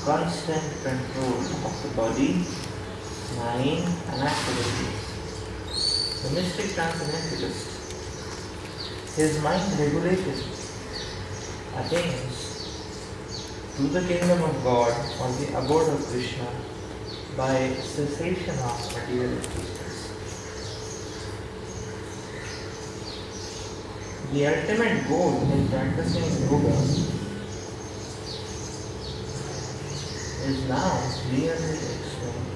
constant control of the body, mind, and activities. The mystic transcendentalist, his mind regulated, attains to the kingdom of God or the abode of Krishna by cessation of material existence. The ultimate goal in practicing yoga is now clearly explained.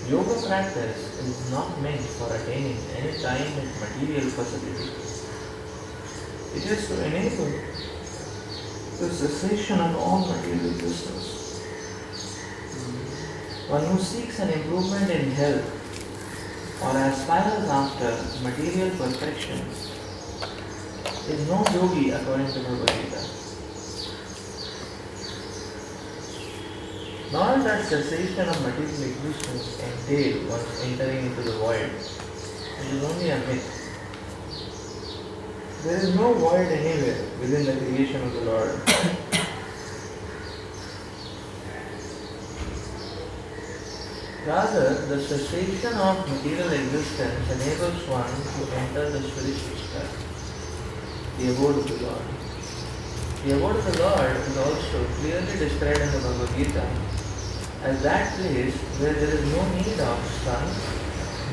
Yoga practice is not meant for attaining any kind of material facility. It is to enable the cessation of all material existence. One who seeks an improvement in health or aspires after material perfection is no yogi according to Bhagavad Gita. Nor does cessation of material existence entail one's entering into the void. It is only a myth. There is no void anywhere within the creation of the Lord. Rather, the cessation of material existence enables one to enter the spiritual sky, the abode of the Lord. The abode of the Lord is also clearly described in the Bhagavad Gita as that place where there is no need of sun,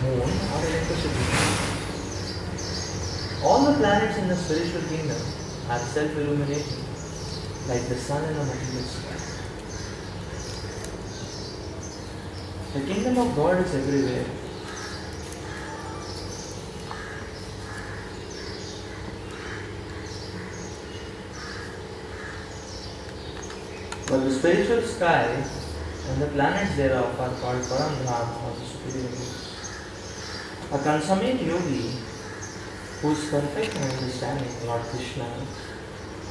moon or electricity. All the planets in the spiritual kingdom are self-illuminating, like the sun in the material sky. The kingdom of God is everywhere. But the spiritual sky and the planets thereof are called Paramdham or the superior worlds. A consummate yogi who is perfect in understanding Lord Krishna,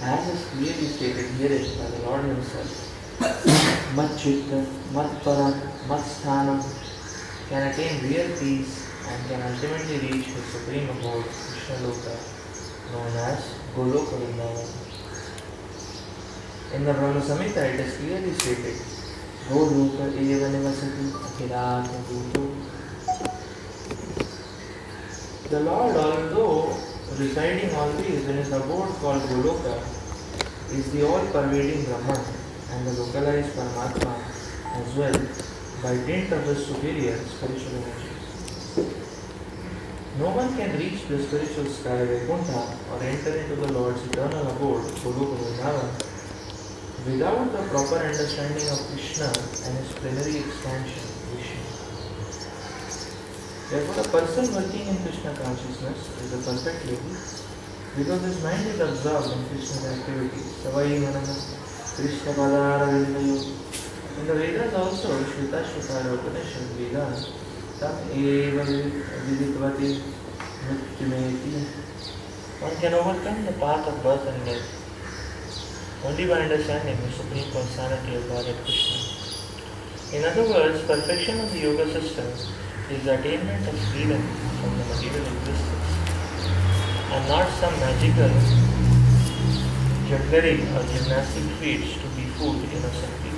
as is clearly stated herein by the Lord himself, Mat Chitta, Mat Param, Mat Sthanam, can attain real peace and can ultimately reach the supreme abode, Krishna Loka, known as Goloka Vrindavan. In the Brahma Samhita it is clearly stated, Goloka eva nivasati akhilatma bhuto. The Lord, although residing always in his abode called Goloka, is the all-pervading Brahman and the localized Paramatma as well by dint of the superior spiritual energies. No one can reach the spiritual sky Vaikuntha or enter into the Lord's eternal abode, Goloka Vrindavan, without the proper understanding of Krishna and his plenary expansion, Vishnu. Therefore, a person working in Krishna consciousness is a perfect yogi because his mind is absorbed in Krishna's activities. Savai Manana Krishna Padara Vindayo. In the Vedas also, Shruta Shutara Upanishad Vedas, Tam Eva Viditvati Mrityumeti. One can overcome the path of birth and death only by understanding the supreme personality of God and Krishna. In other words, perfection of the yoga system is the attainment of freedom from the material existence and not some magical jugglery or gymnastic feats to befool innocent people.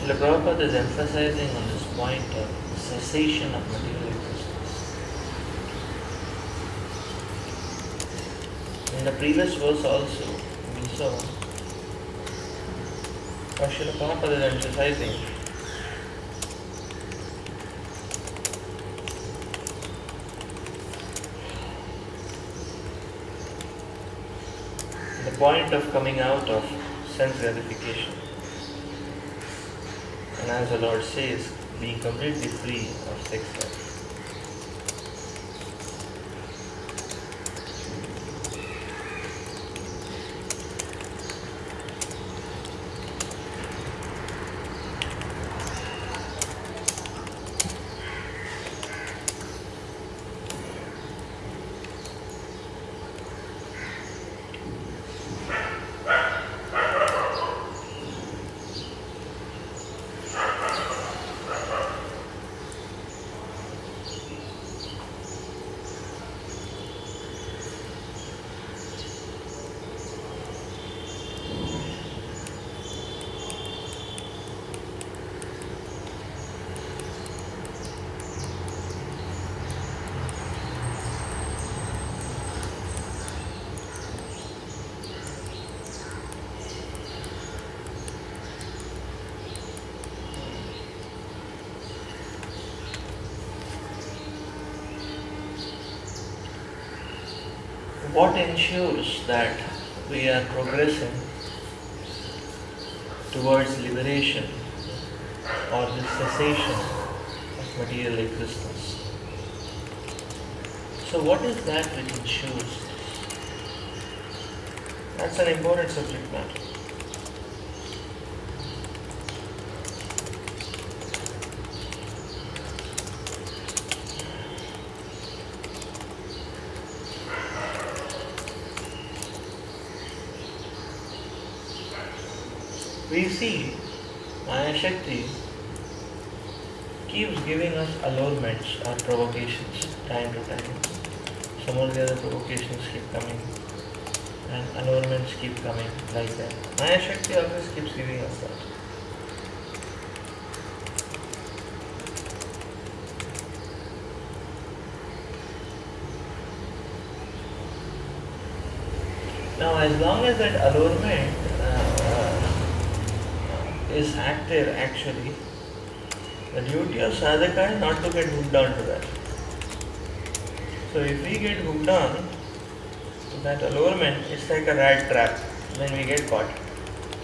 Srila Prabhupada is emphasizing on this point of cessation of material existence. In the previous verse also, we saw how Srila Prabhupada is emphasizing the point of coming out of sense gratification. And as the Lord says, being completely free of sex life. What ensures that we are progressing towards liberation or the cessation of material existence? So what is that which ensures this? That's an important subject matter. we see Maya Shakti keeps giving us allurements or provocations time to time. Some of the other provocations keep coming and allurements keep coming like that. Maya Shakti always keeps giving us that. Now, as long as that allurement is active, actually, the duty of sadhaka is not to get hooked on to that. So, if we get hooked on to that allurement, it's like a rat trap. When we get caught,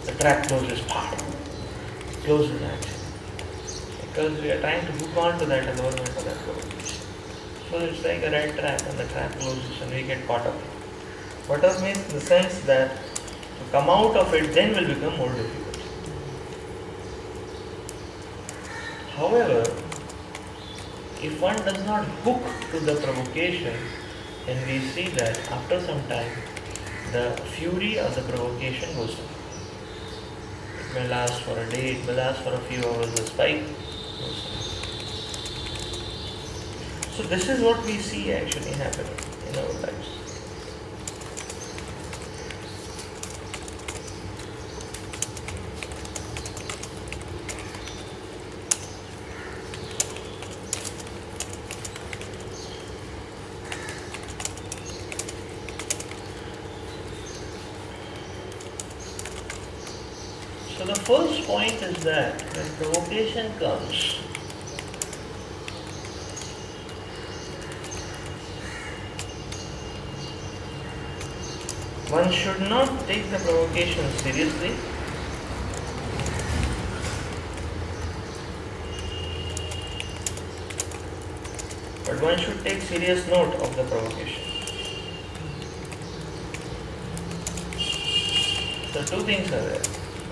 the trap closes, closes actually, because we are trying to hook on to that allurement or that provocation. So, it's like a rat trap, and the trap closes, and we get caught up. What does mean in the sense that to come out of it then will become more difficult. However, if one does not hook to the provocation, then we see that after some time the fury of the provocation goes down. It may last for a day, it may last for a few hours, the spike goes down. So this is what we see actually happening in our lives. So the first point is that when provocation comes, one should not take the provocation seriously. But one should take serious note of the provocation. So two things are there.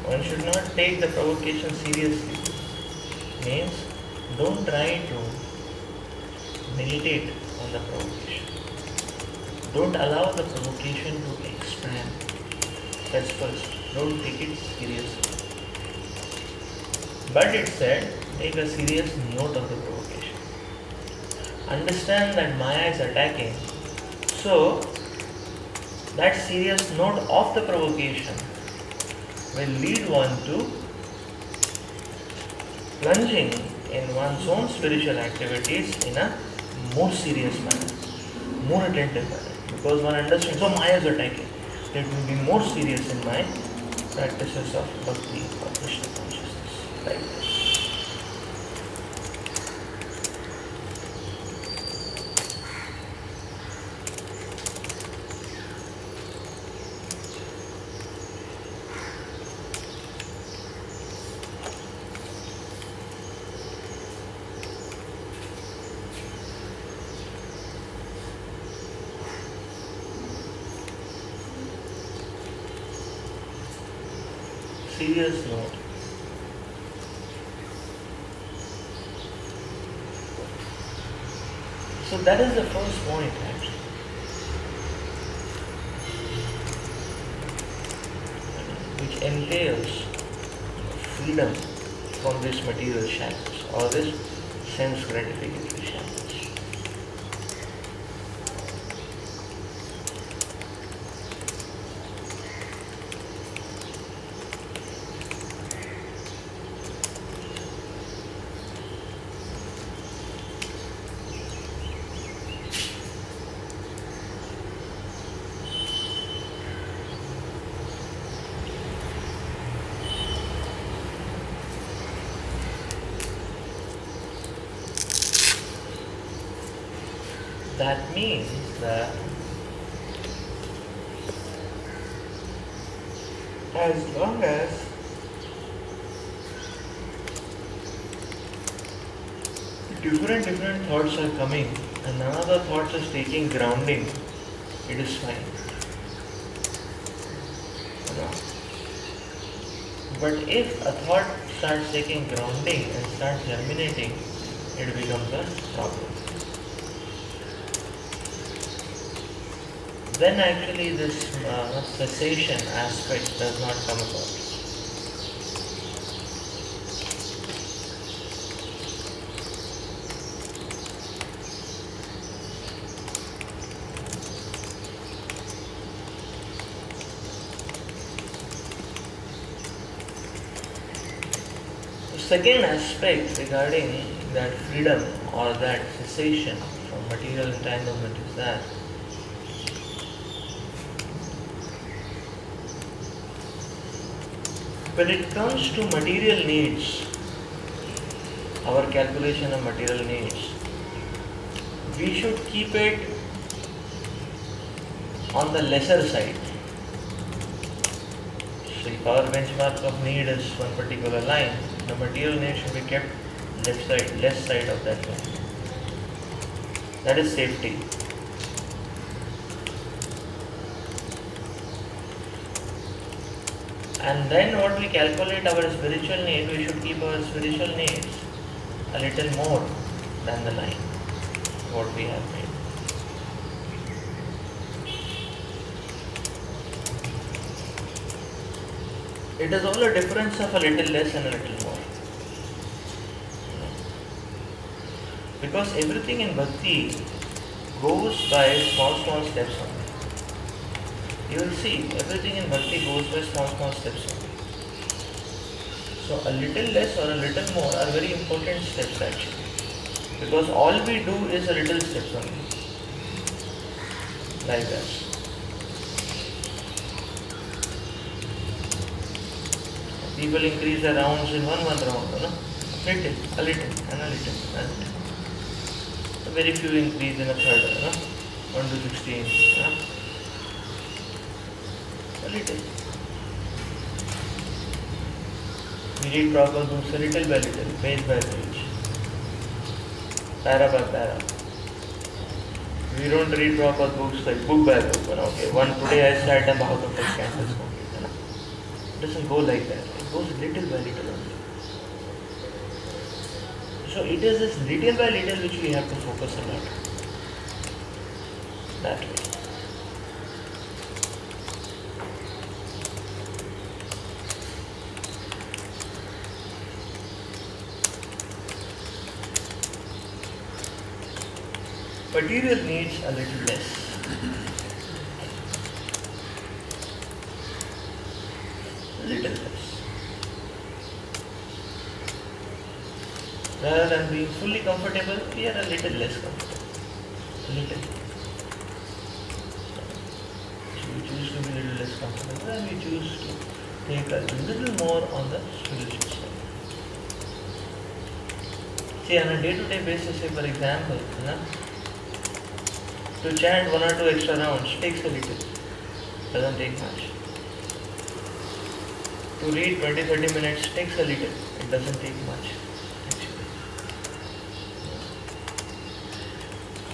One should not take the provocation seriously. Means don't try to meditate on the provocation. Don't allow the provocation to expand. That's first. Don't take it seriously. But it said, take a serious note of the provocation. Understand that Maya is attacking. So, that serious note of the provocation will lead one to plunging in one's own spiritual activities in a more serious manner, more attentive manner. Because one understands, so Maya is attacking. Let me be more serious in my practices of bhakti or Krishna consciousness. Like this. Serious note. So that is the first point actually. Which entails freedom from this material shackles or this sense gratification shackles. That means that as long as different thoughts are coming and none of the thoughts is taking grounding, it is fine. You know? But if a thought starts taking grounding and starts germinating, it becomes a problem. Then actually this cessation aspect does not come about. second aspect regarding that freedom or that cessation from material entanglement is that when it comes to material needs, our calculation of material needs, we should keep it on the lesser side. So if our benchmark of need is one particular line, the material need should be kept left side of that line. That is safety. And then what we calculate our spiritual need, we should keep our spiritual needs a little more than the line, what we have made. It is all a difference of a little less and a little more. Because everything in bhakti goes by small steps only. You will see, everything in bhakti goes by small steps only. So a little less or a little more are very important steps actually. Because all we do is a little steps only. Like that. People increase their rounds in one round, no? A little, and a little, and a little. Very few increase in a third, no? 1 to 16, no? A little. We read proper books a little by little, page by page, para by para. We don't read proper books like book by book. Okay, today I sat and how to take campus complete. It doesn't go like that. It goes little by little only. So it is this little by little which we have to focus a lot. That way. Material needs a little less. Little less. Rather than being fully comfortable, we are a little less comfortable. Little. So we choose to be a little less comfortable and we choose to take a little more on the spiritual side. See, on a day-to-day basis, say for example, to chant 1 or 2 extra rounds takes a little, doesn't take much. To read 20-30 minutes takes a little, it doesn't take much actually.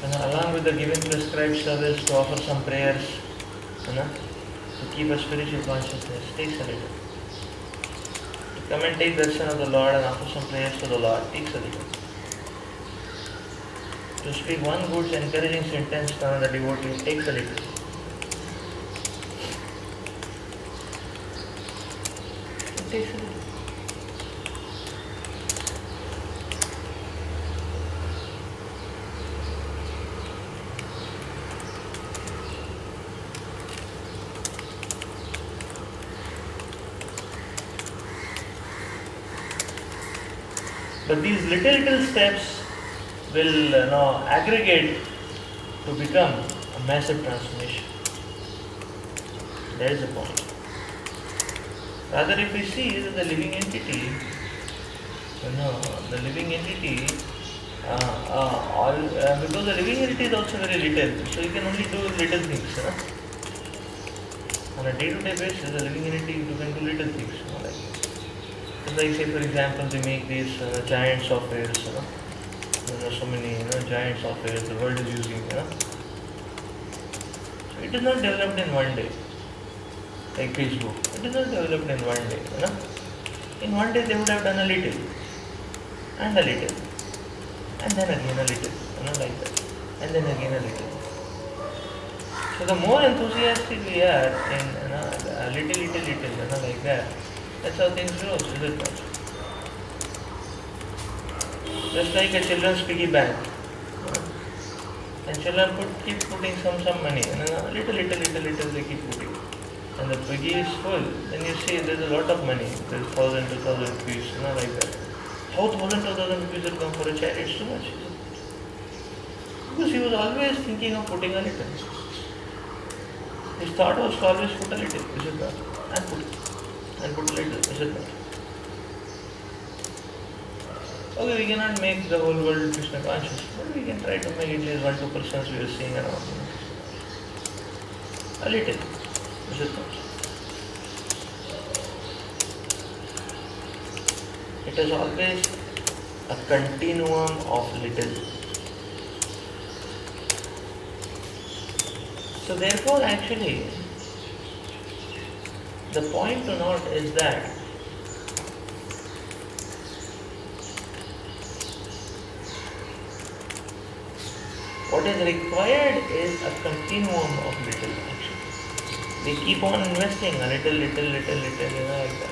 And along with the given prescribed service to offer some prayers, to keep a spiritual consciousness takes a little. To come and take darshan of the Lord and offer some prayers to the Lord takes a little. To speak one good encouraging sentence to another devotee takes a little. It takes a little. But these little steps will aggregate to become a massive transformation. That is the point. Rather, if we see that the living entity, because the living entity is also very little, so you can only do little things. On a day-to-day basis, the living entity you can do little things. Like say for example, they make these giant softwares. So many giant softwares the world is using. So it is not developed in one day. Like Facebook, it is not developed in one day. In one day they would have done a little, and a little, and then again a little, like that, and then again a little. So the more enthusiastic we are in a little, like that, that's how things grow, is it not? Just like a children's piggy bank. And children keep putting some money, little they keep putting. And the piggy is full, then you see there's a lot of money, there's 1,000, 2,000 rupees, like that. 1,000 rupees will come for a child, it's too much. Because he was always thinking of putting a little. His thought was to always put a little, is it not? And put a little, is it not? Okay, we cannot make the whole world Krishna conscious, but we can try to make at least 1-2% we are seeing around. A little, is it not? It is always a continuum of little. So therefore actually the point to note is that what is required is a continuum of little actually. We keep on investing a little, like that.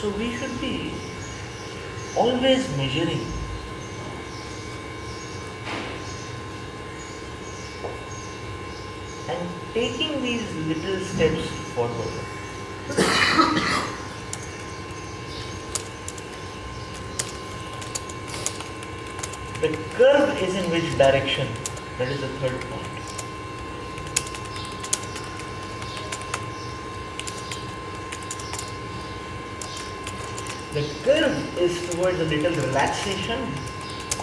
So we should be always measuring and taking these little steps forward. The curve is in which direction? That is the third point. The curve is towards a little relaxation,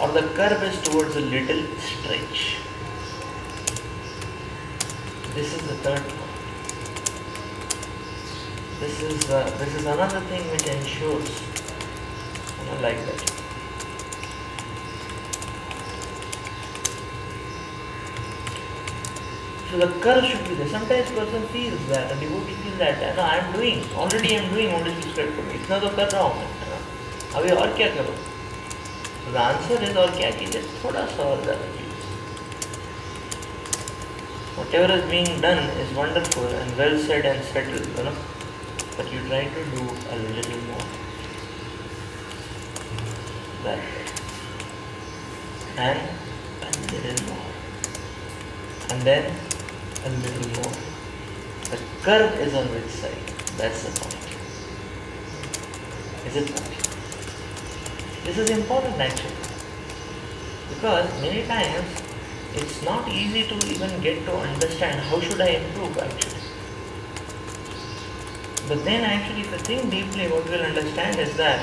or the curve is towards a little stretch. This is the third point. This is another thing which ensures, like that. So the curve should be there. Sometimes person feels that, a devotee feels that, I am doing what is prescribed for me. इतना तो कर रहा हूँ मैं, अभी और क्या करूँ? So the answer is और क्या कीजिए? थोड़ा सा और ज़्यादा कीजिए. Whatever is being done is wonderful and well said and settled, but you try to do a little more. That way. And a little more. And then a little more. The curve is on which side? That's the point. Is it not? This is important actually. Because many times it's not easy to even get to understand how should I improve actually. But then actually if you think deeply, what we'll understand is that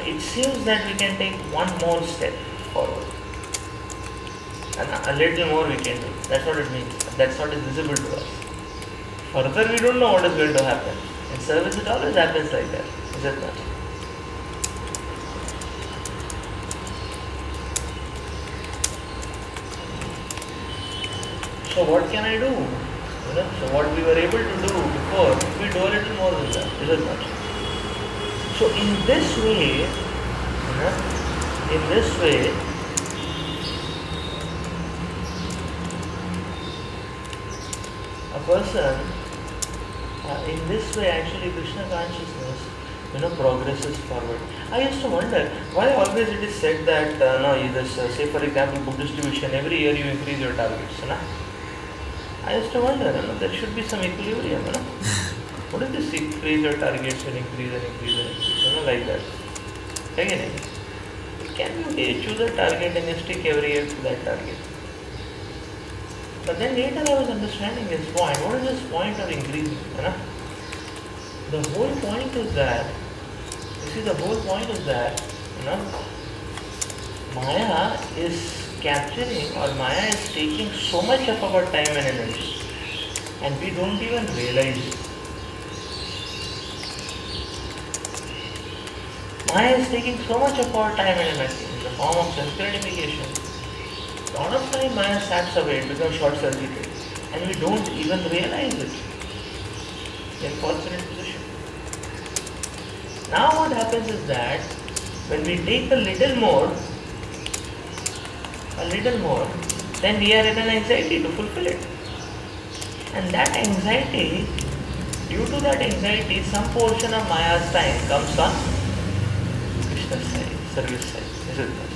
it seems that we can take one more step forward. And a little more we can do. That's what it means. That's what is visible to us. Further, we don't know what is going to happen. In service, it always happens like that. Is it not? So what can I do? So what we were able to do before, we do a little more than that. Is it not? So in this way, a person, in this way actually Krishna consciousness, progresses forward. I used to wonder why always it is said that, say for example book distribution, every year you increase your targets. I used to wonder, there should be some equilibrium. What is this increase your targets and increase, like that? Again, it can be okay, choose a target and you stick every year to that target. But then later I was understanding this point. What is this point of increasing? The whole point is that, Maya is capturing, or Maya is taking so much of our time and energy, and we don't even realize it. Maya is taking so much of our time and energy in the form of self-gratification. A lot of time Maya saps away, it becomes short-circuited, and we don't even realize it. In fortunate position. Now what happens is that when we take a little more, then we are in an anxiety to fulfill it. And that anxiety, due to that anxiety, some portion of Maya's time comes on Krishna's side, service side. Is it not?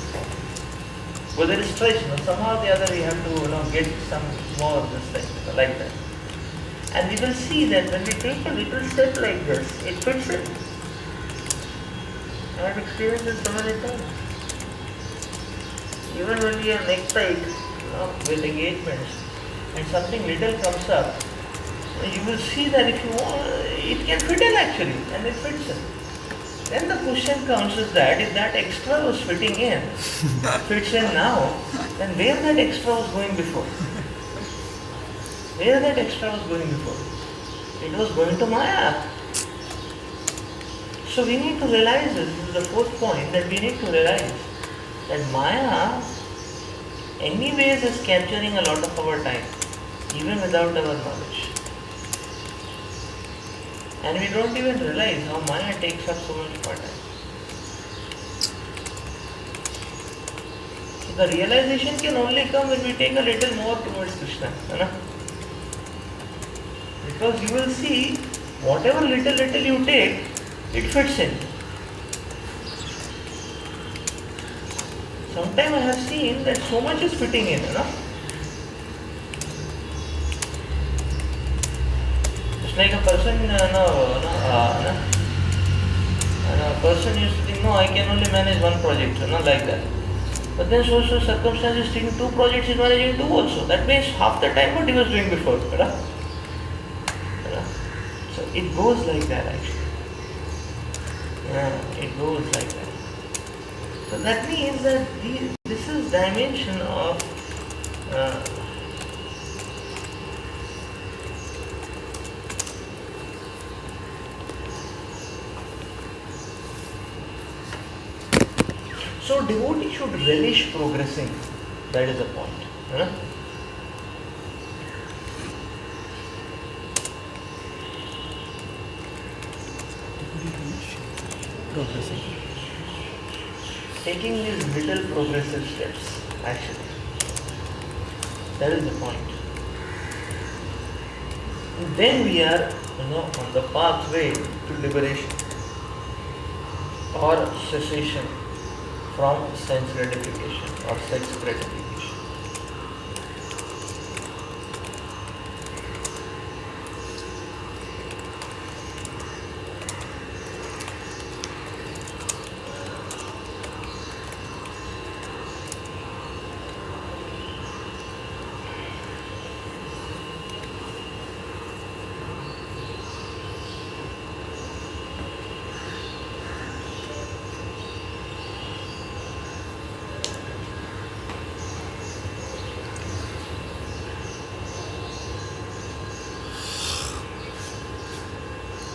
But there is stress, somehow or the other we have to get some more this thing, like that. And we will see that when we take a little step like this, it fits in. I have experienced it so many times. Even when we are neck tight, with engagements, and something little comes up, you will see that if you want, it can fit in actually, and it fits in. Then the question comes is that if that extra was fitting in, fits in now, then where that extra was going before? Where that extra was going before? It was going to Maya. So we need to realize this is the fourth point, that we need to realize that Maya anyways is capturing a lot of our time, even without our knowledge. And we don't even realize how Maya takes up so much of our time. So the realization can only come when we take a little more towards Krishna. Because you will see, whatever little you take, it fits in. Sometimes I have seen that so much is fitting in, It's like a person, a person used to think, no, I can only manage one project, like that. But then so circumstances taking two projects, is managing two also. That means half the time what he was doing before, So it goes like that actually. It goes like that. So that means that this is dimension of so devotee should relish progressing. That is the point. Progressing. Taking these little progressive steps, actually. That is the point. Then we are, on the pathway to liberation or cessation from sense gratification or sex gratification.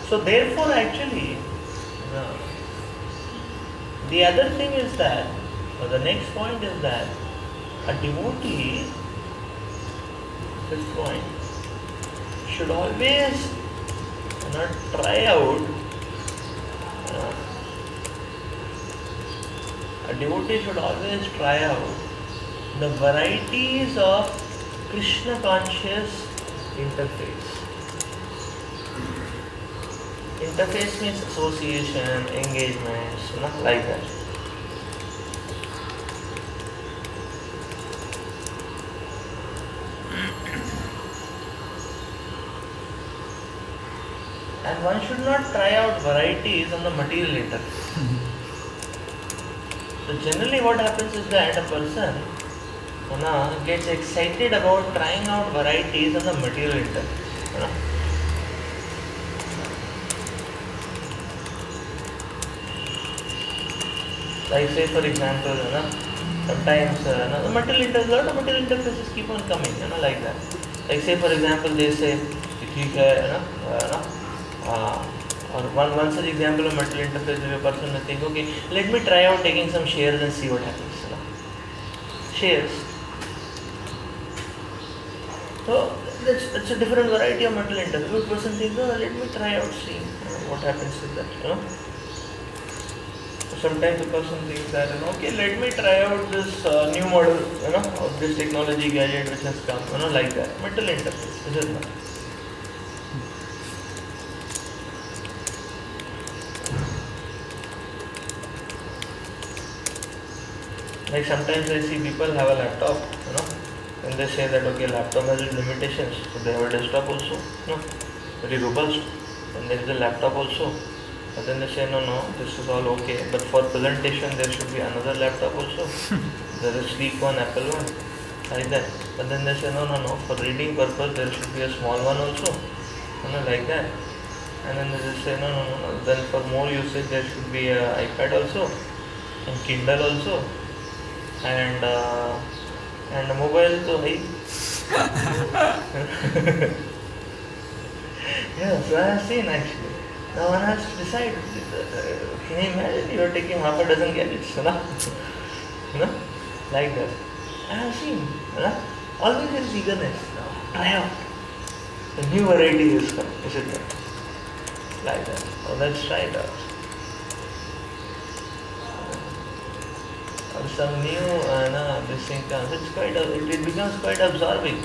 So therefore actually, the other thing is that, or the next point is that, a devotee, fifth point, should always try out, a devotee should always try out the varieties of Krishna conscious interface. Interface means association, engagements, like that. And one should not try out varieties on the material interface. So generally what happens is that a person gets excited about trying out varieties on the material interface. Like say for example, sometimes the material interface, lot of material interfaces keep on coming, like that. Like say for example, they say, or one such example of material interface where a person may think, okay, let me try out taking some shares and see what happens. Shares. So that's a different variety of material interface. The person thinks, let me try out seeing what happens with that. sometimes the person thinks that, okay, let me try out this new model, of this technology gadget which has come, like that. Metal interface, is it not? Like sometimes I see people have a laptop, and they say that, okay, laptop has its limitations, so they have a desktop also, very robust, and there is a laptop also. But then they say, no, this is all okay, but for presentation there should be another laptop also. There is sleek one, Apple one, like that. But then they say, no, for reading purpose there should be a small one also, like that. And then they just say, no, then for more usage there should be an iPad also, and Kindle also, and a mobile to hai. Yeah, so I have seen actually. Now one has to decide. Can you imagine you are taking half a dozen gadgets, like that. I have seen, always there is eagerness. Try out. The new variety is come, is it not? Like that. Oh, let's try it out. Or some new, this thing comes. It's quite, it becomes quite absorbing,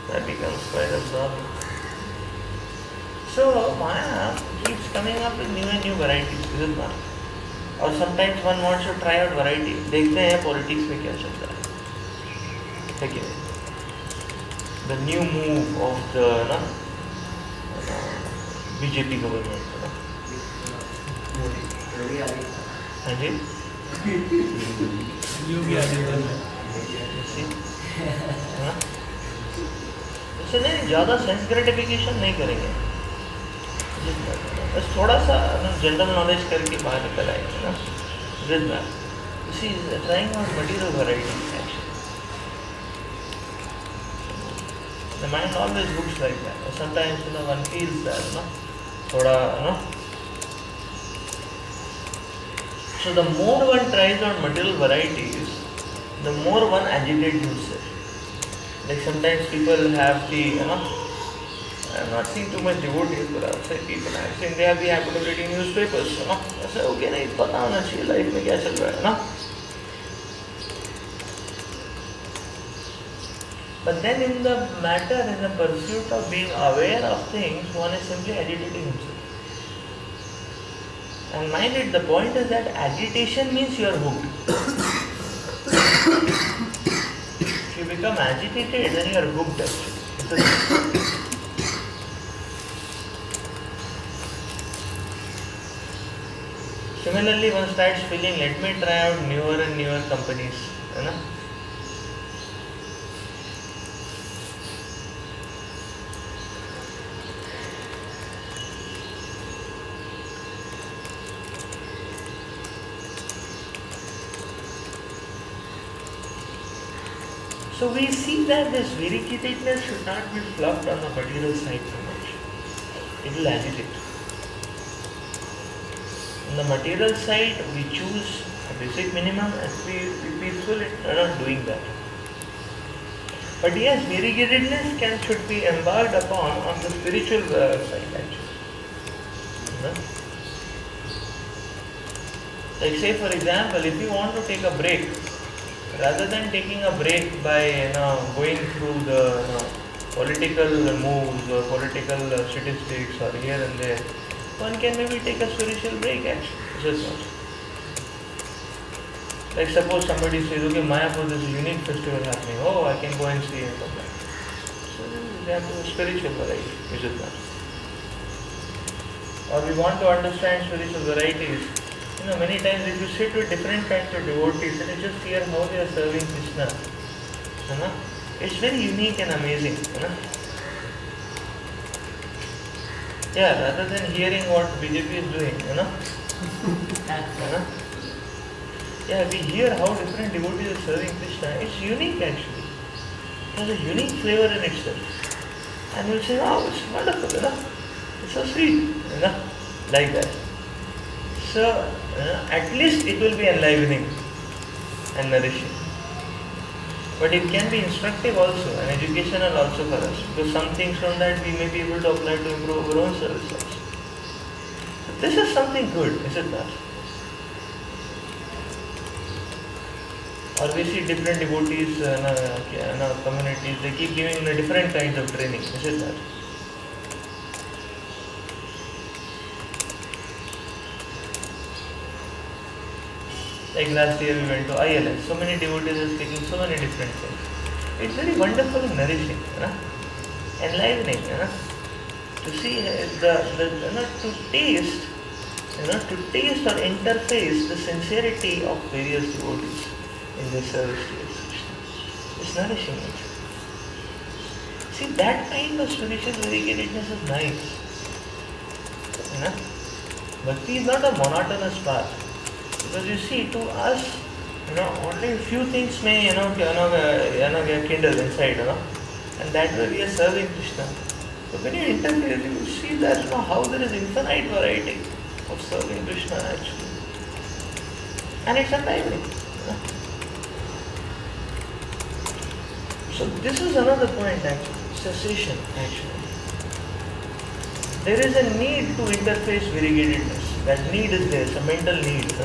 That becomes quite absorbing. So Maya keeps coming up with new and new varieties, is it not? Or sometimes one wants to try out variety. देखते हैं politics में क्या चल रहा है कि नहीं? The new move of the BJP government, हाँ जी? इससे नहीं ज़्यादा सेंस ग्रेटिफिकेशन नहीं करेंगे, बस थोड़ा सा जनरल नॉलेज करके बाहर निकल आएंगे with that. See, trying out material variety actually. The mind always looks like that. Sometimes one feels that thoda So the more one tries out material varieties, the more one agitates himself. Like sometimes people have the I'm not seeing too much devotees, but outside people I've seen they have the habit of reading newspapers, I say, okay, नहीं पता होना चाहिए life में क्या चल रहा है, But then in the matter, in the pursuit of being aware of things, one is simply agitating himself. And mind it, the point is that agitation means you are hooked. If you become agitated, then you are hooked actually. Similarly, one starts feeling, let me try out newer and newer companies. So we see that this variegatedness should not be fluffed on the material side too much. It will agitate. On the material side, we choose a basic minimum and be peaceful in not doing that. But yes, variegatedness should be embarked upon on the spiritual side actually. Like say for example, if you want to take a break, rather than taking a break by going through the political moves or political statistics or here and there, one can maybe take a spiritual break actually. Just not. Like suppose somebody says, okay, Mayapur, there's a unique festival happening. Oh, I can go and see and come back. So this is an example of spiritual variety, is it not? Or we want to understand spiritual varieties. Many times if you sit with different kinds of devotees and you just hear how they are serving Krishna, it's very unique and amazing. Yeah, rather than hearing what BJP is doing, Yeah, we hear how different devotees are serving Krishna. It's unique actually. It has a unique flavor in itself. And we'll say, wow, it's wonderful, It's so sweet, like that. So, at least it will be enlivening and nourishing. But it can be instructive also and educational also for us, because some things from that we may be able to apply to improve our own service also. So this is something good, is it not? Or we see different devotees in our communities, they keep giving different kinds of training, is it not? Like last year we went to ILS, so many devotees are speaking so many different things. It's very wonderful and nourishing, enlivening, to see to taste, to taste or interface the sincerity of various devotees in their service to Krishna. It's nourishing. See, that kind of spiritual variegatedness is nice. Bhakti is not a monotonous path. Because you see, to us, only few things may, get kindled inside, and that way we are serving Krishna. So when you interpret, you see that, how there is infinite variety of serving Krishna actually. And it's enlightening. So this is another point actually, cessation actually. There is a need to interface variegatedness. That need is there, it's a mental need, The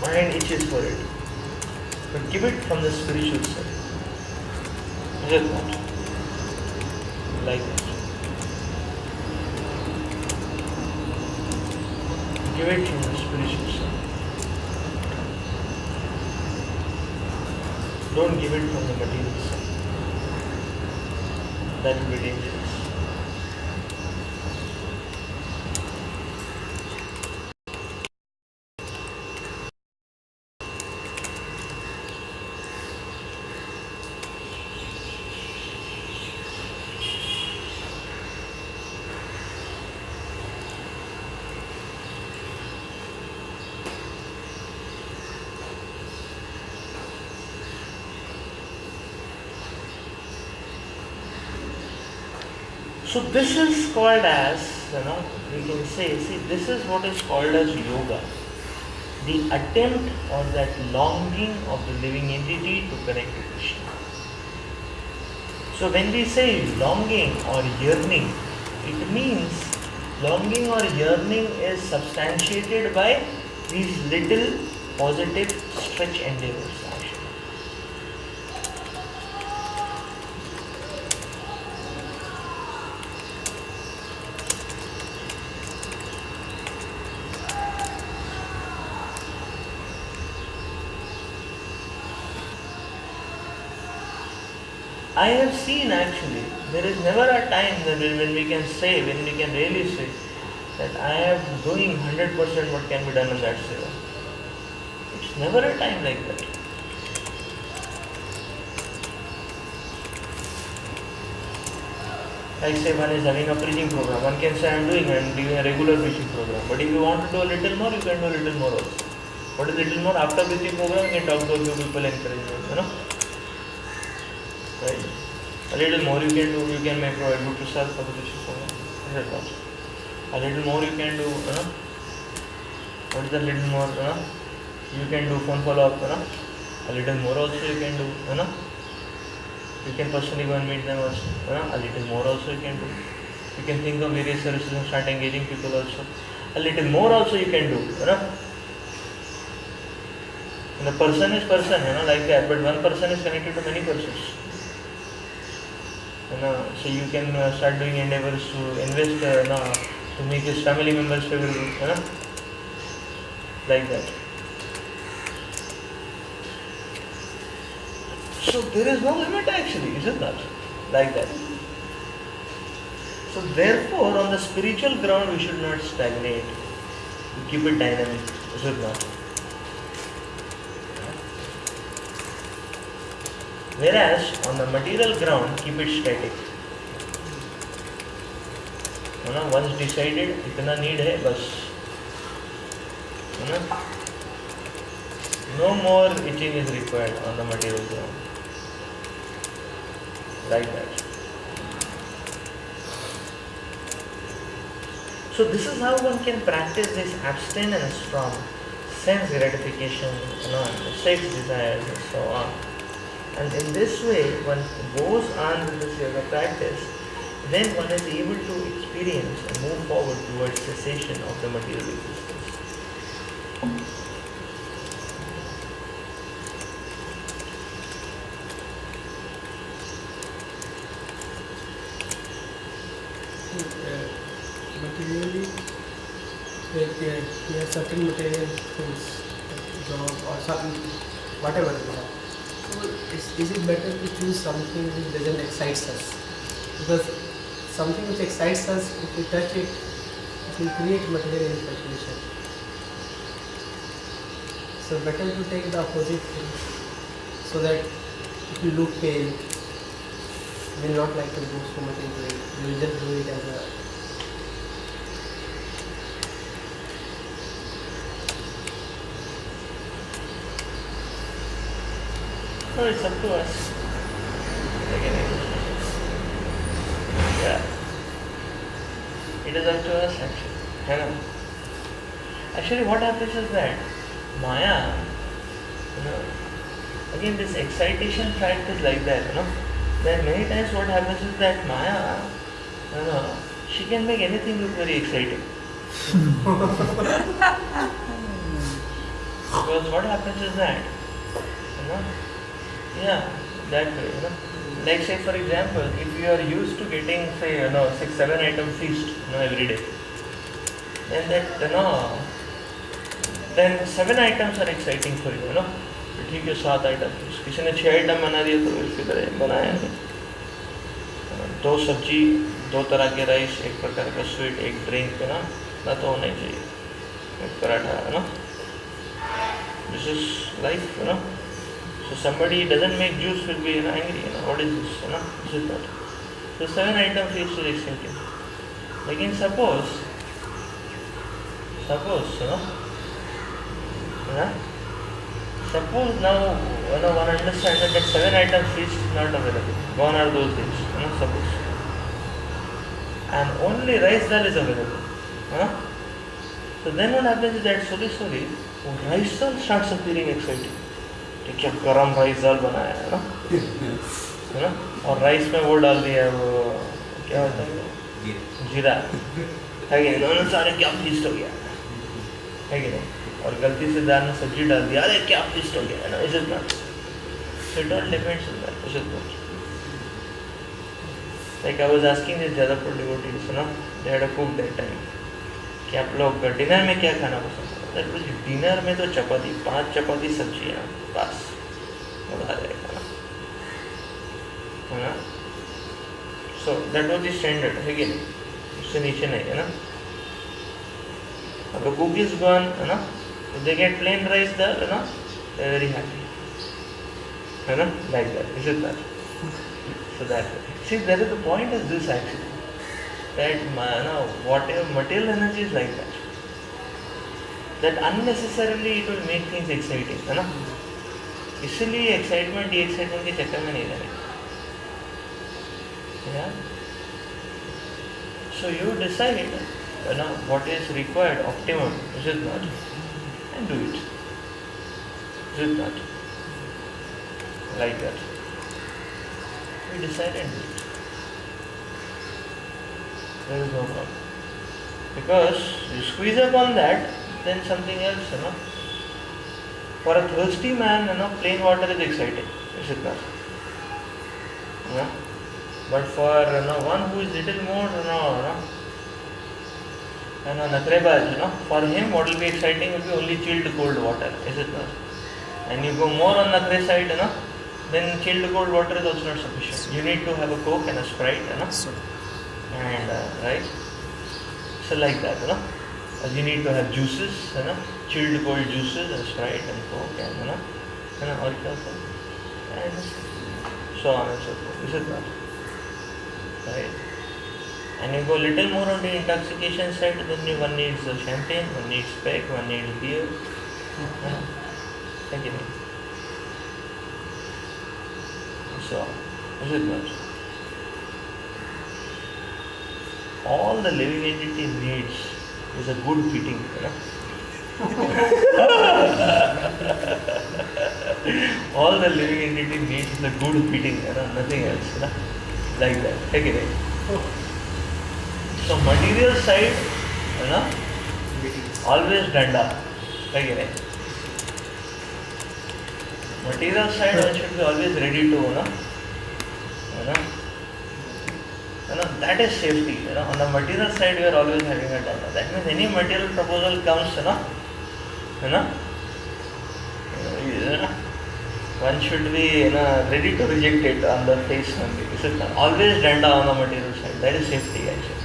mind itches for it. But give it from the spiritual side. Is it not? Like that. Give it from the spiritual side. Don't give it from the material side. That will be dangerous. So this is called as, we can say, this is what is called as yoga. The attempt or that longing of the living entity to connect to Krishna. So when we say longing or yearning, it means longing or yearning is substantiated by these little positive stretch endeavors. I have seen actually, there is never a time that when we can really say that I am doing 100% what can be done in that seva. It's never a time like that. Like say one is having a preaching program, one can say I am doing a regular preaching program. But if you want to do a little more, you can do a little more also. What is little more? After preaching program, you can talk to a few people, encourage them, Right? A little more you can do, you can may provide good results for the preaching program. A little more you can do, What is a little more, You can do phone follow-up, A little more also you can do, You can personally go and meet them also, A little more also you can do. You can think of various services and start engaging people also. A little more also you can do, And the person is person, like that, but one person is connected to many persons. So you can start doing endeavors to invest, to make his family members favorable, like that. So there is no limit actually, is it not? Like that. So therefore, on the spiritual ground, we should not stagnate. We keep it dynamic, is it not? Whereas on the material ground, keep it static. Once decided, इतना need है बस. No more itching is required on the material ground. Like that. So this is how one can practice this abstinence from sense gratification, sex desires and so on. And in this way, one goes on with this yoga practice, then one is able to experience and move forward towards cessation of the material existence. Materially, there are certain material things, like job or something, whatever we have. So, is it better to choose something which doesn't excite us? Because something which excites us, if we touch it, it will create material infatuation. So, better to take the opposite thing, so that if you look pale, you will not like to go so much into it. You will just do it as a No, it's up to us. Yeah. It is up to us actually. Actually what happens is that Maya, again this excitation fact is like that, Then many times what happens is that Maya, she can make anything look very exciting. Because what happens is that, that way, Like say for example, if you are used to getting say, 6-7 item feast, every day, then that, then 7 items are exciting for you, ठीक है 7 item किसी ने 6 item बना दिया तो इसकी तरह बनाया नहीं 2 सब्जी 2 तरह के राइस 1 प्रकार का स्वीट 1 ड्रिंक ना तो होना ही चाहिए 1 paratha This is life, So somebody doesn't make juice will be angry, What is this, This is not. So 7 item feast is exciting. Again suppose, Suppose now one understands that 7 item feast is not available. Gone are those days, suppose. And only rice dal is available. So then what happens is that slowly, rice dal starts appearing exciting. क्या गरम rice दाल बनाया है ना और rice में वो डाल दिया वो क्या होता है जीरा है कि दोनों सारे क्या फीस्ट हो गया है कि नहीं और गलती से दाल में सब्जी डाल दिया अरे क्या फीस्ट हो गया है ना is it not so it all depends on that is it not like I was asking this Jadavpur devotees they had a cook that time कि आप लोग डिनर में क्या खाना पसंद करते हैं डिनर में तो चपाती 5 चपाती सब्जी है बस मजा आ जाएगा है ना so that was the standard है कि नहीं उससे नीचे नहीं है ना अब कुक इज गॉन है ना दे गेट प्लेन राइस दाल है ना दे आर वेरी हैप्पी है ना like that is it that so that see that is the point is this actually that whatever material energy is like that unnecessarily it will make things exciting है ना इसलिए excitement के चक्कर में नहीं रहने so you decide what is required optimum is it not and do it is it not like that we decide and do it. There is no problem. Because you squeeze up on that, then something else, For a thirsty man, plain water is exciting. Is it not? But for one who is little more, nakrebaj, for him what will be exciting will be only chilled cold water. Is it not? And you go more on nakre side, then chilled cold water is also not sufficient. You need to have a Coke and a Sprite, and right, so like that, you need to have juices, chilled cold juices and Sprite and Coke and और क्या होता है and so on and so forth. Is it not? Right? And you go little more on the intoxication side, then one needs champagne, one needs peg, one needs beer. Thank you. So, is it not? All the living entity needs is a good feeding, all the living entity needs is a good beating, nothing else, like that. Take it. Oh, So material side, beatings. always danda. Take it. Material side one should be always ready to, that is safety. On the material side we are always having a danda. That means any material proposal comes, one should be ready to reject it on the face only. Is it not? Always danda on the material side. That is safety actually.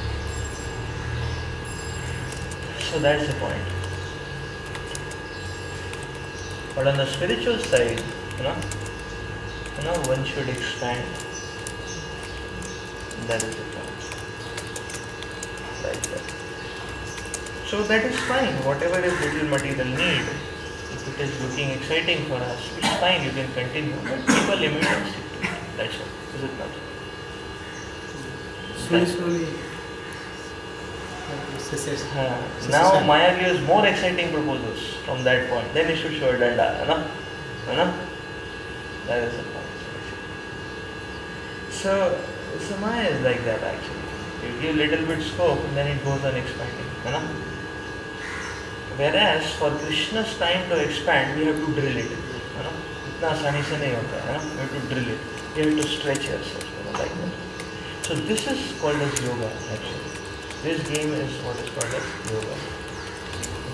So that's the point. But on the spiritual side, one should expand. That is the point. Like that. So that is fine. Whatever is little material need, if it is looking exciting for us, it's fine. You can continue. But keep a limit and stick to it. That's all. Is it not? Slowly. Now Maya gives more exciting proposals from that point. Then you should show danda, That is the point. So Maya is like that actually. You give little bit scope and then it goes on expanding, Whereas for Krishna's time to expand, we have to drill it, इतना आसानी से नहीं होता है, You have to drill it. You have to stretch yourself, like that. So this is called as yoga actually. This game is what is called as yoga.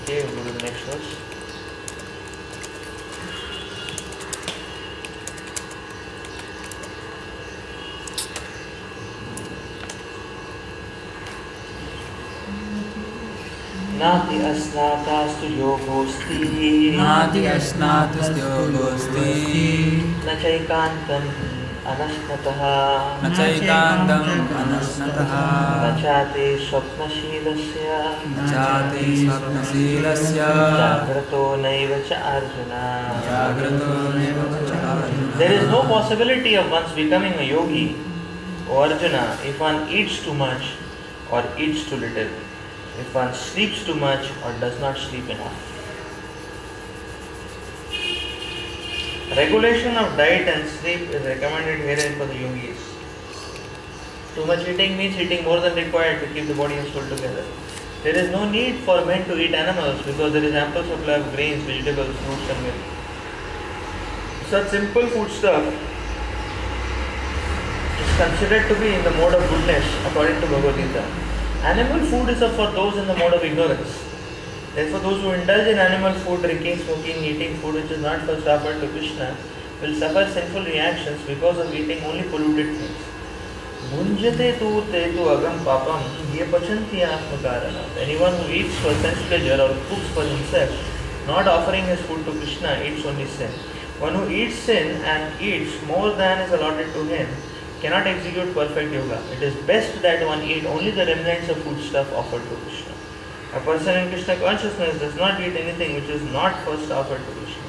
Okay, we'll go to the next verse. Nati asnatastu yogosti. Nati asnatastu yogosti. Nachaikantam anasnataha. Nachaikantam anasnataha. Nachate swapnashilasya. Nachate swapnasilasya. Jagrato naiva cha arjuna. Jagrato naiva cha arjuna. There is no possibility of one's becoming a yogi, O Arjuna, if one eats too much or eats too little. If one sleeps too much or does not sleep enough. Regulation of diet and sleep is recommended herein for the yogis. Too much eating means eating more than required to keep the body and soul together. There is no need for men to eat animals because there is ample supply of grains, vegetables, fruits and milk. Such simple food stuff is considered to be in the mode of goodness according to Bhagavad Gita. Animal food is for those in the mode of ignorance. Therefore, those who indulge in animal food, drinking, smoking, eating food which is not first offered to Krishna will suffer sinful reactions because of eating only polluted things. Bhunjate tu te tu agam papam ye pachanti atmakarana. Anyone who eats for sense pleasure or cooks for himself, not offering his food to Krishna, eats only sin. One who eats sin and eats more than is allotted to him cannot execute perfect yoga. It is best that one eat only the remnants of food stuff offered to Krishna. A person in Krishna consciousness does not eat anything which is not first offered to Krishna.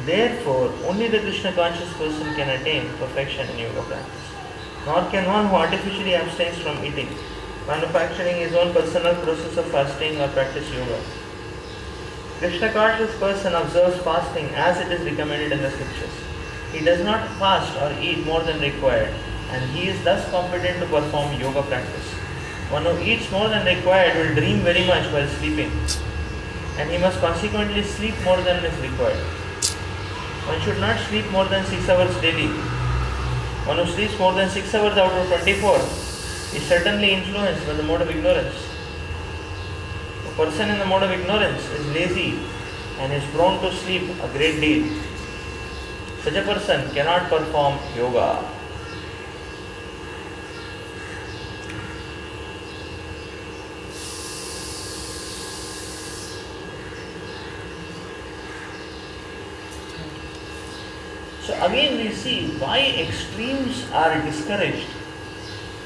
Therefore, only the Krishna conscious person can attain perfection in yoga practice. Nor can one who artificially abstains from eating, manufacturing his own personal process of fasting or practice yoga. Krishna conscious person observes fasting as it is recommended in the scriptures. He does not fast or eat more than required, and he is thus competent to perform yoga practice. One who eats more than required will dream very much while sleeping, and he must consequently sleep more than is required. One should not sleep more than 6 hours daily. One who sleeps more than 6 hours out of 24 is certainly influenced by the mode of ignorance. A person in the mode of ignorance is lazy and is prone to sleep a great deal. Such a person cannot perform yoga. So again we see why extremes are discouraged.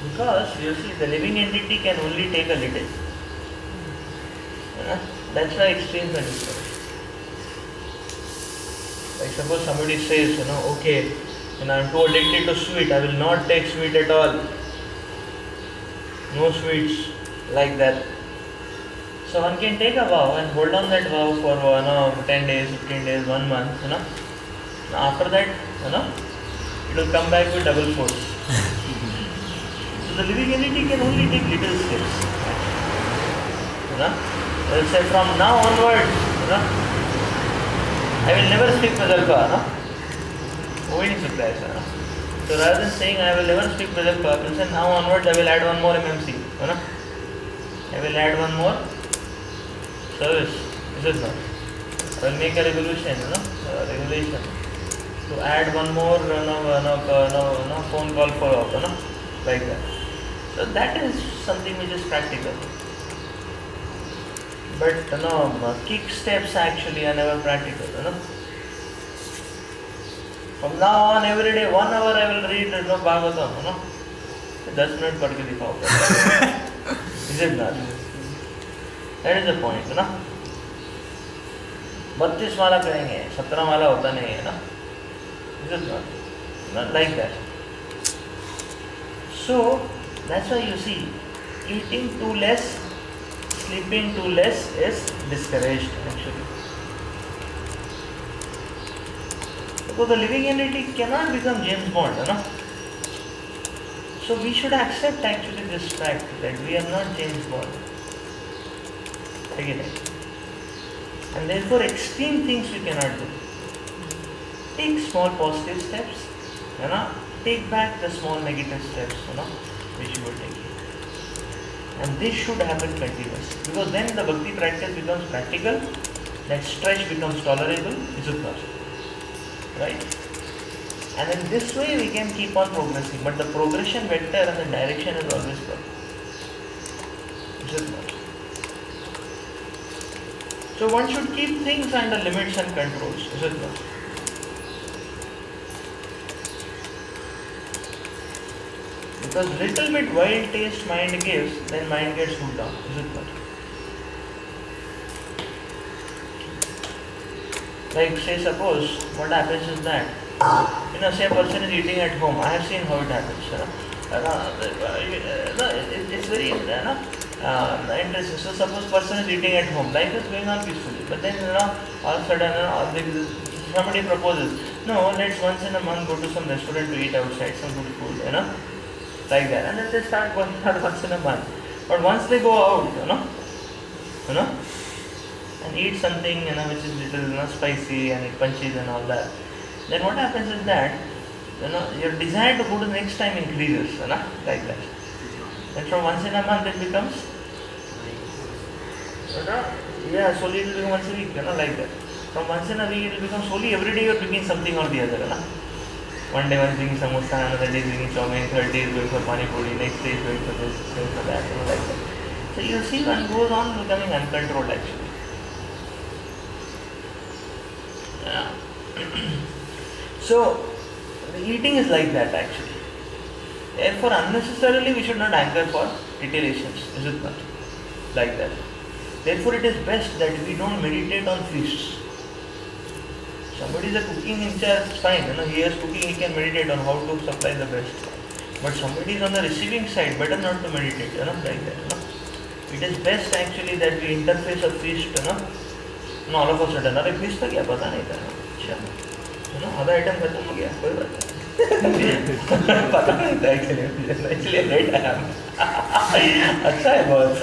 Because you see the living entity can only take a little. That's why extremes are discouraged. Like suppose somebody says, okay, I'm too addicted to sweet, I will not take sweet at all. No sweets, like that. So one can take a vow and hold on that vow for 10 days, 15 days, 1 month, After that, it will come back with double force. So the living entity can only take little steps. They'll say from now onwards, I will never speak Majalpa. So rather than saying I will never speak Majalpa, I will say now onwards I will add one more MMC. I will add one more service. Is it not? I will make a regulation to add one more phone call follow-up, like that. So that is something which is practical. But kick steps actually are never practical. From now on, every day, 1 hour I will read Bhagavatam. 10 minutes पढ़ के दिखाओ. Is it not? That is the point. 32 वाला करेंगे, 17 वाला होता नहीं है. Is it not? Not like that. So that's why you see, eating too less, sleeping too less is discouraged actually. Because the living entity cannot become James Bond, So we should accept actually this fact that we are not James Bond. Again. And therefore extreme things we cannot do. Take small positive steps, take back the small negative steps, which you were taking. And this should happen continuously. Because then the bhakti practice becomes practical, that stretch becomes tolerable, is it not? Right? And in this way we can keep on progressing. But the progression vector and the direction is always perfect. Is it not? So one should keep things under limits and controls, is it not? Because little bit wild taste mind gives, then mind gets hooked down, is it not? Like say suppose, what happens is that, say a person is eating at home. I have seen how it happens. It's very interesting. So suppose person is eating at home, life is going on peacefully. But then all of a sudden somebody proposes, no, let's once in a month go to some restaurant to eat outside, some good food, like that. And then they start going out once in a month. But once they go out, and eat something, which is little spicy and it punches and all that, then what happens is that, your desire to go to the next time increases, like that. And from once in a month it becomes, slowly it will become once a week, like that. From once in a week it will become slowly every day you are picking something or the other, One day one is drinking samosa, another day is drinking chowmein, third day is going for pani puri, next day is going for this, going for that, like that. So you see one goes on becoming uncontrolled actually. So the eating is like that actually. Therefore unnecessarily we should not anchor for titillations, is it not? Like that. Therefore it is best that we don't meditate on feasts. Somebody is a cooking in charge, fine, he is cooking, he can meditate on how to supply the best. But somebody is on the receiving side, better not to meditate, like that. It is best actually that we interface a feast, all of a sudden, अरे feast था क्या पता नहीं था, आधा item खत्म हो गया, कोई बात नहीं, पता नहीं था actually late आया, अच्छा है बहुत,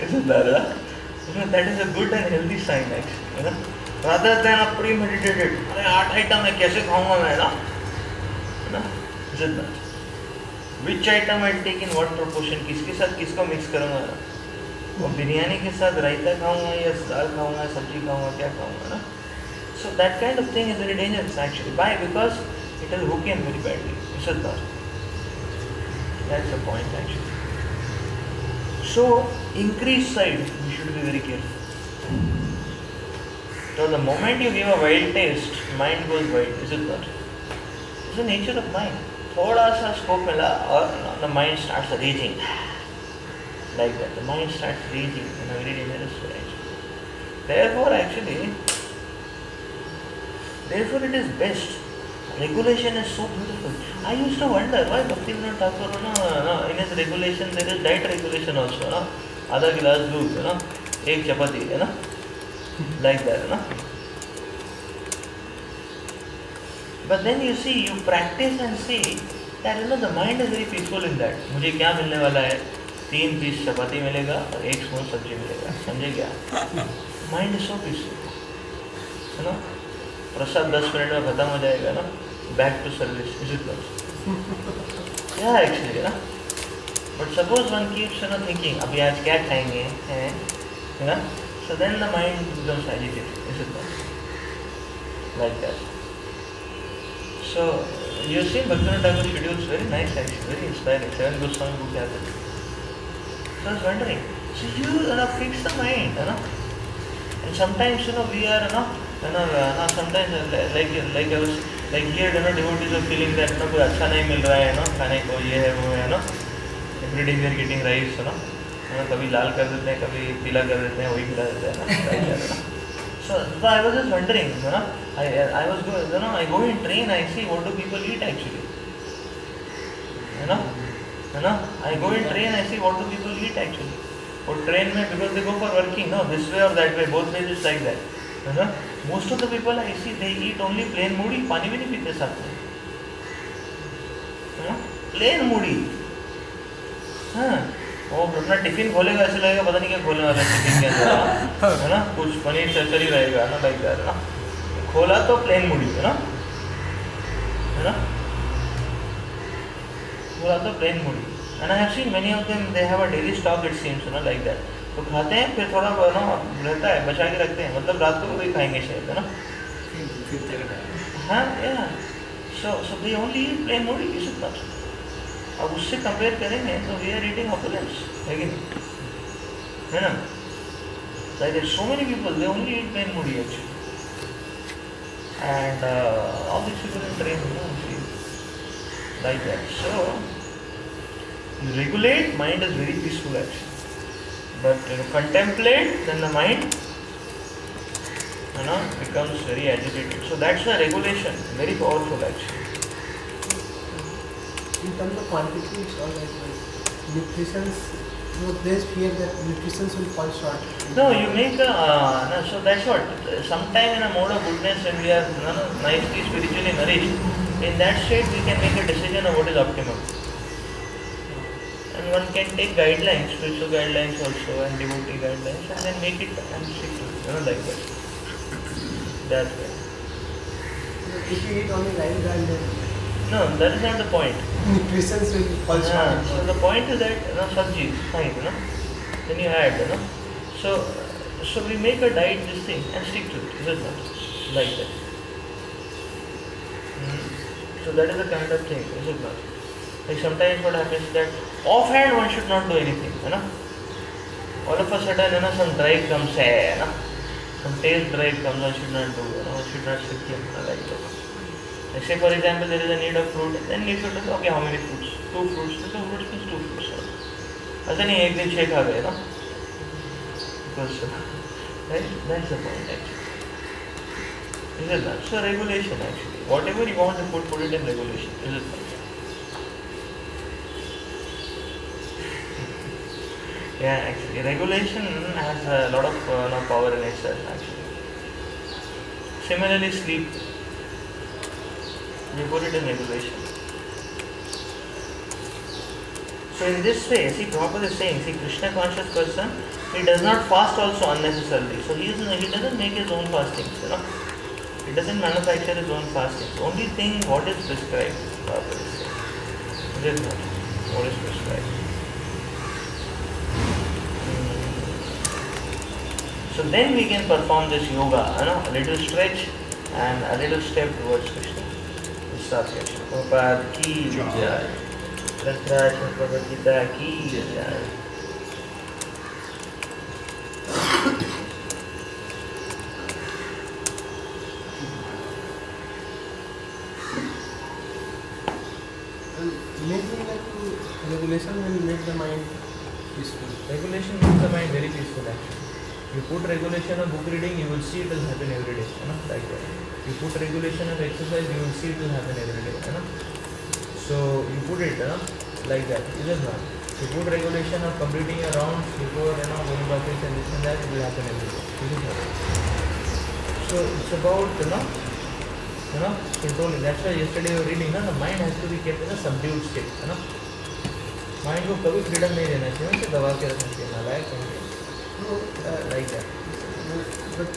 isn't that? That is a good and healthy sign actually, rather than a premeditated, अरे 8 आइटम है कैसे खाऊंगा मैं, is it not? Which item I take in what proportion, किसके साथ किसको mix करूँगा, वो बिरयानी के साथ रायता खाऊंगा या दाल खाऊंगा, सब्जी खाऊंगा, क्या खाऊंगा, So that kind of thing is very dangerous actually. Why? Because it will hook in very badly. Is it not? That's the point actually. So increased side, we should be very careful. So the moment you give a wild taste, mind goes wild. Is it not? It's the nature of mind. थोड़ा सा scope मिला और the mind starts raging. Like that, the mind starts raging in a very dangerous way actually. Therefore it is best. Regulation is so beautiful. I used to wonder why Bhaktivinoda Thakur, in his regulation there is diet regulation also, आधा गिलास दूध, एक चपाती, like that, no? But then you see, you practice and see that the mind is very peaceful in that. मुझे क्या मिलने वाला है? 3 piece चपाती मिलेगा और 1 स्पून सब्जी मिलेगा, समझे क्या? Mind is so peaceful, है ना? प्रसाद 10 मिनट में खत्म हो जाएगा ना? Back to service, is it not? Yeah, actually, ना? But suppose one keeps thinking, अभी आज क्या खाएंगे, है ना? So then the mind becomes agitated, is it not? Like that. So you see, Bhaktivinoda Thakur schedules very nice, actually, very inspiring. 7 Goswami book has it. So I was wondering, so you fix the mind, and sometimes we are, sometimes like I was like here, devotees are feeling that कोई अच्छा नहीं मिल रहा है, खाने को ये है वो है, every day we are getting rice, कभी लाल कर देते हैं, कभी पीला कर देते हैं, वही खिला देते हैं, So I was just wondering, I was going, I go in train, I see what do people eat actually, I go in train, I see what do people eat actually. Or train में because they go for working, this way or that way, both ways it's like that. Most of the people I see, they eat only plain moody, पानी भी नहीं पीते साथ में, plain moody. वो अपना tiffin खोलेगा ऐसे लगेगा पता नहीं क्या खोलने वाला है टिफिन के अंदर, है ना? कुछ पनीर चरचरी रहेगा ना, लाइक दैट, ना? खोला तो प्लेन मूडी, है ना? खोला तो प्लेन मूडी. And I have seen many of them, they have a daily stock, it seems, like that. तो खाते हैं, फिर थोड़ा रहता है, बचा के रखते हैं, मतलब रात को वही खाएंगे शायद, है ना? हाँ, yeah. So they only eat plain Moody, is it not? अब उससे कंपेयर करेंगे तो वी आर ईटिंग ऑपुलेंस, है कि नहीं, है ना? Like there are so many people, they only eat plain moody actually, and all these people in train, like that. So you regulate, mind is very peaceful actually, but contemplate, then the mind, becomes very agitated. So that's the regulation, very powerful actually. In terms of quantity, it's all like nutrition. There's fear that nutrition will fall short. No, you make a so that's what. Sometime in a mode of goodness, when we are nicely spiritually nourished, in that state we can make a decision of what is optimum. And one can take guidelines, spiritual guidelines also, and devotee guidelines, and then make it and stick to it, like that. That's way. If you eat only rice, then no, that is not the point. Nutrition will fall short. So the point is that sabji, fine, then you add, so we make a diet this thing and stick to it, is it not? Like that. So that is the kind of thing, is it not? Like sometimes what happens is that offhand one should not do anything, all of a sudden, some drive comes, some taste drive comes, one should not do, one should not stick to it, like that. Like say for example, there is a need of fruit, then you should say, okay, how many fruits? 2 fruits. So 2 fruits means 2 fruits. ऐसा नहीं एक दिन 6 खा गए, Because that's the point actually. Is it not? So regulation actually. Whatever you want to put it in regulation. Is it not? Yeah, actually, regulation has a lot of power in itself actually. Similarly, sleep. We put it in regulation. So in this way, see, Prabhupada is saying, see, Krishna conscious person, he does not fast also unnecessarily. So he doesn't make his own fastings, He doesn't manufacture his own fastings. Only thing what is prescribed, Prabhupada is saying. It is not what is prescribed. So then we can perform this yoga, a little stretch and a little step towards Krishna. Prabhupada ki jai. Prabhupada Bhagavad Gita ki jai. Making regulation will make the mind peaceful. Regulation makes the mind very peaceful actually. You put regulation of book reading, you will see it will happen every day, like that. You put regulation of exercise, you will see it will happen every day, So you put it like that, is it not? The good regulation of completing your rounds before going to office and this and that will happen every day. This is what. So it's about controlling. That's why yesterday we were reading the mind has to be kept in a subdued state. Mind को कभी freedom नहीं देना चाहिए, उसे दबा के रखना चाहिए, नालायक नहीं like that. But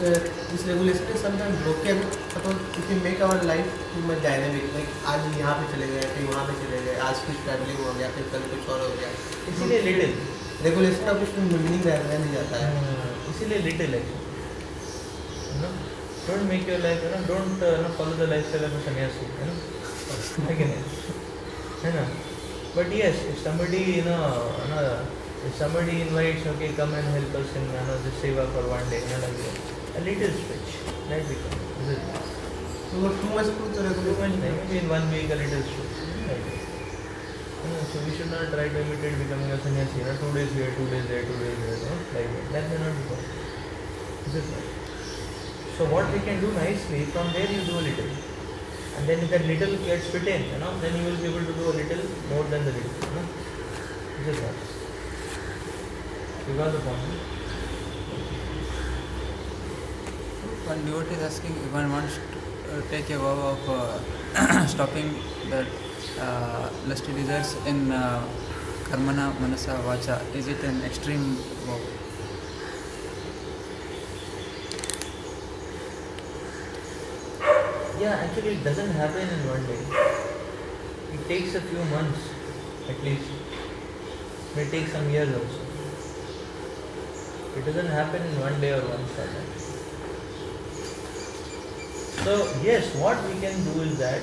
this regulation is sometimes broken. Suppose if we make our life too much dynamic, like आज यहाँ पे चले गए, फिर वहाँ पे चले गए, आज कुछ traveling हो गया, फिर कल कुछ और हो गया. इसीलिए little. Regulation का कुछ meaning रह नहीं जाता है. इसीलिए little है. Don't make your life, don't follow the lifestyle of a sannyasi, again, but yes, if somebody, if somebody invites, okay, come and help us in, this seva for one day, like that, a little stretch, that becomes, is it? So too much food, too much, maybe in 1 week a little stretch, like that. So we should not try to imitate becoming a sannyasi, 2 days here, 2 days there, 2 days there, like that. That may not be possible. Is it right? So what we can do nicely, from there you do a little. And then if that little gets fit in, then you will be able to do a little more than the little. This is right. You got the point? One devotee is asking if one wants to take a vow of stopping the lusty desires in karmana, manasa, vacha. Is it an extreme vow? Yeah, actually it doesn't happen in one day. It takes a few months at least. It may take some years also. It doesn't happen in one day or one second. So yes, what we can do is that,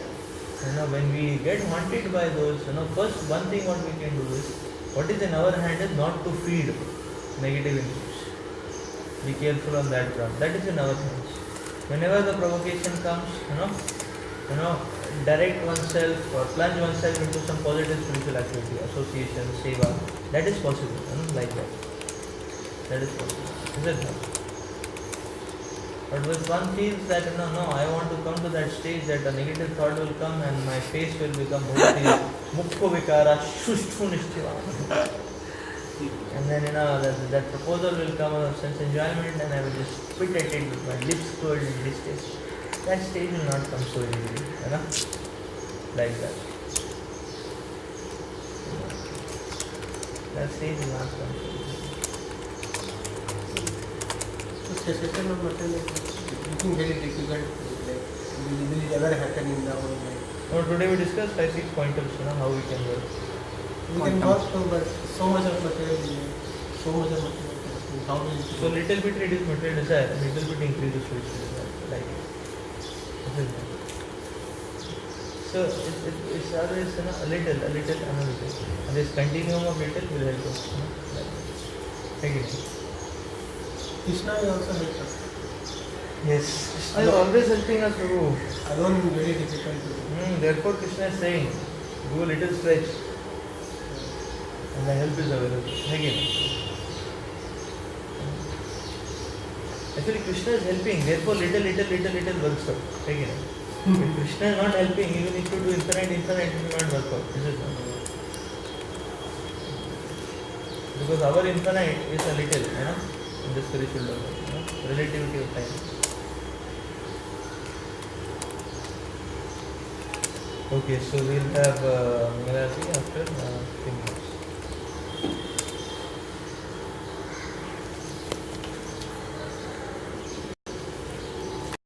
when we get haunted by those, first one thing what we can do is, what is in our hand is not to feed negative inputs. Be careful on that ground. That is in our hands. Whenever the provocation comes, direct oneself or plunge oneself into some positive spiritual activity, association, seva, that is possible, like that. That is possible. Is it not? But if one feels that, no, I want to come to that stage that a negative thought will come and my face will become mukho vikara, shushtu nishtiva. And then, that proposal will come out of sense enjoyment and I will just spit at it with my lips curled in disgust. That stage will not come so easily, like that. That stage will not come so easily. So cessation of matter is looking very difficult. Like, will it ever happen in the whole life? No, today we discussed 5-6 pointers, how we can work. We can work, but so much of material, so much of material. How will it? So little bit reduce material desire, and little bit increases spiritual desire, like it. So it's always a little, and a little. And this continuum of little will help us. Like it. Krishna is also helping us. Yes, Krishna is always helping us, Prabhu. Alone is very difficult to do. Therefore Krishna is saying, do a little stretch. And the help is available. Again. Actually Krishna is helping, therefore little works out. Again. If Krishna is not helping, even if you do infinite, it will not work out. This is not. Because our infinite is a little, in the spiritual level, relativity of time. Okay, so we'll have Mangalati.